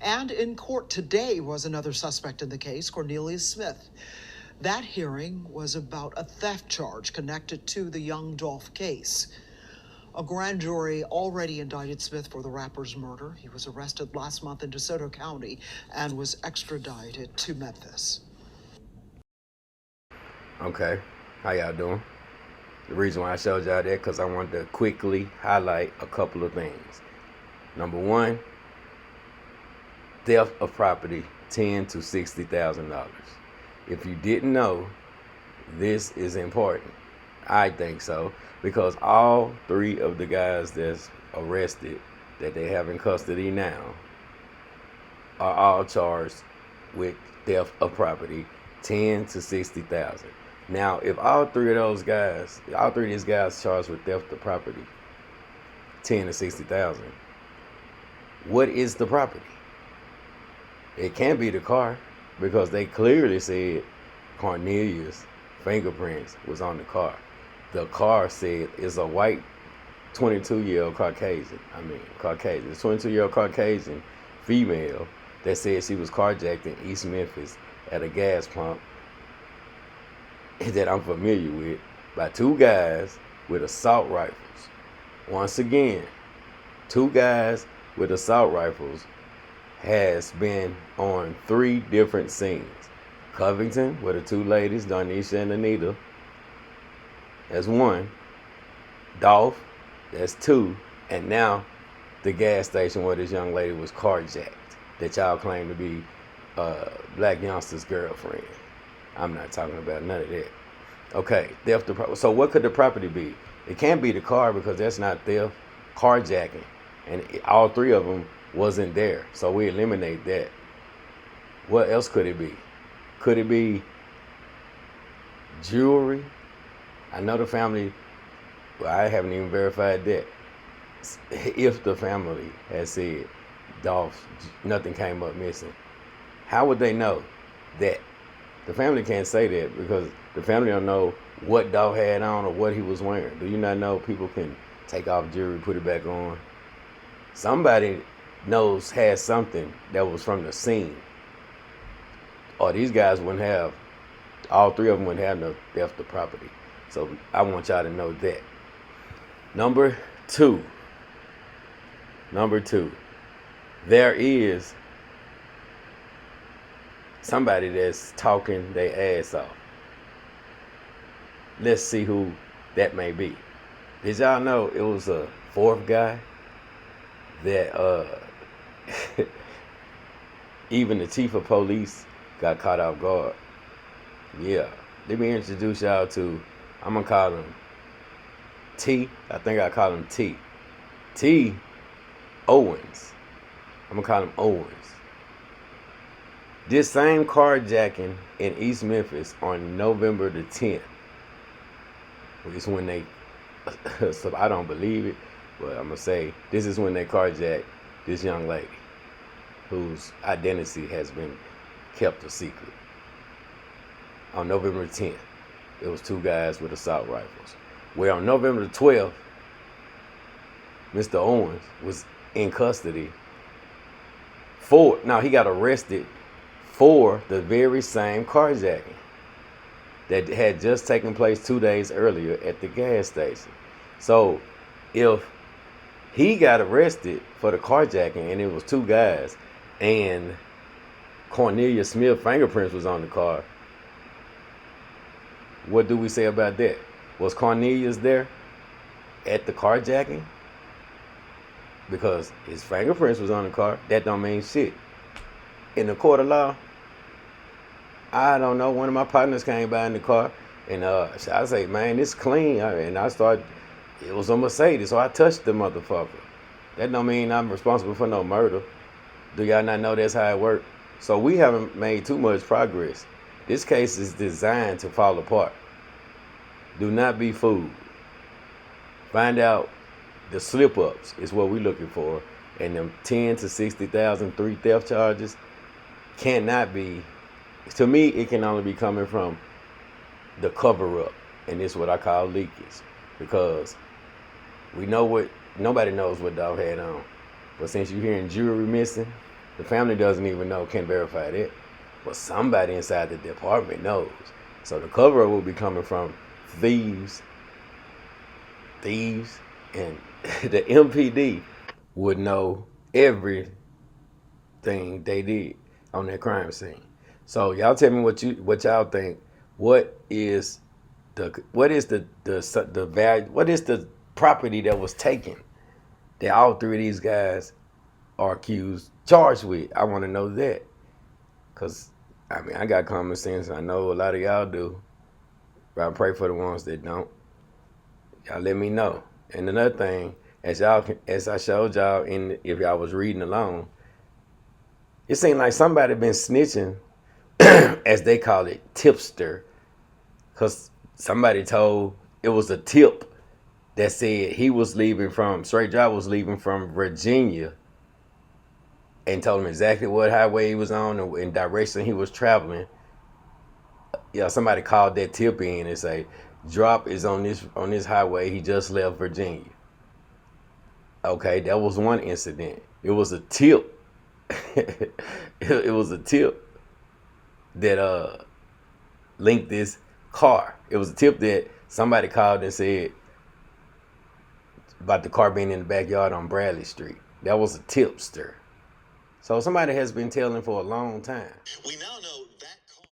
And in court today was another suspect in the case, Cornelius Smith. That hearing was about a theft charge connected to the Young Dolph case. A grand jury already indicted Smith for the rapper's murder. He was arrested last month in DeSoto County and was extradited to Memphis. Okay, how y'all doing? The reason why I showed y'all that because I wanted to quickly highlight a couple of things. Number one, theft of property, $10,000 to $60,000. If you didn't know, this is important. I think so, because all three of the guys that's arrested that they have in custody now are all charged with theft of property, $10,000 to $60,000. Now, if all three of these guys charged with theft of property, $10,000 to $60,000, what is the property? It can't be the car, because they clearly said Cornelius' fingerprints was on the car. The car said it's a white 22-year-old Caucasian. Caucasian. It's 22-year-old Caucasian female that said she was carjacked in East Memphis at a gas pump that I'm familiar with by two guys with assault rifles. Once again, two guys with assault rifles has been on 3 different scenes. Covington, where the two ladies, Darnisha and Anita, that's 1. Dolph, that's 2. And now the gas station where this young lady was carjacked, that y'all claim to be black youngster's girlfriend. I'm not talking about none of that. Okay, theft of property. So what could the property be? It can't be the car, because that's not theft. Carjacking. And all 3 of them wasn't there. So we eliminate that. What else could it be? Could it be jewelry? I know the family, well, I haven't even verified that. If the family has said Dolph, nothing came up missing, how would they know that? The family can't say that, because the family don't know what Dolph had on or what he was wearing. Do you not know people can take off jewelry, put it back on? Somebody has something that was from the scene, or these guys wouldn't have, all 3 of them wouldn't have no theft of property. So I want y'all to know that. Number two, there is somebody that's talking their ass off. Let's see who that may be. Did y'all know it was a 4th guy that even the chief of police got caught off guard? Yeah, let me introduce y'all to, I'm gonna call him T. I think I call him T. T. Owens. I'm gonna call him Owens. This same carjacking in East Memphis on November the 10th, is when they, so I don't believe it, but I'm gonna say this is when they carjacked this young lady whose identity has been kept a secret. On November 10th, it was 2 guys with assault rifles. Where on November the 12th, Mr. Owens was in custody he got arrested for the very same carjacking that had just taken place 2 days earlier at the gas station. So if he got arrested for the carjacking and it was 2 guys and Cornelius Smith fingerprints was on the car, what do we say about that? Was Cornelius there at the carjacking? Because his fingerprints was on the car, that don't mean shit. In the court of law, I don't know, one of my partners came by in the car and I say, man, it's clean. And it was a Mercedes, so I touched the motherfucker. That don't mean I'm responsible for no murder. Do y'all not know that's how it works? So we haven't made too much progress. This case is designed to fall apart. Do not be fooled. Find out the slip-ups is what we're looking for. And them 10 to 60,000 3 theft charges cannot be, to me, it can only be coming from the cover-up. And this is what I call leakage. Because nobody knows what Dolph had on. But since you're hearing jewelry missing, The family doesn't even know, can't verify that. But somebody inside the department knows. So the cover-up will be coming from thieves, and the MPD would know everything they did on that crime scene. So y'all tell me what y'all think. What is the value? What is the property that was taken that all three of these guys are charged with? I want to know that, cause I mean I got common sense. I know a lot of y'all do, but I pray for the ones that don't. Y'all let me know. And another thing, as I showed y'all, if y'all was reading along, it seemed like somebody been snitching, as they call it, tipster, because somebody told it was a tip that said he was leaving from Straight Drive was leaving from Virginia, and told him exactly what highway he was on and direction he was traveling. Yeah, somebody called that tip in and say, drop is on this highway. He just left Virginia. Okay, that was one incident. It was a tip. It was a tip that linked this car. It was a tip that somebody called and said about the car being in the backyard on Bradley Street. That was a tipster. So somebody has been telling for a long time. We now know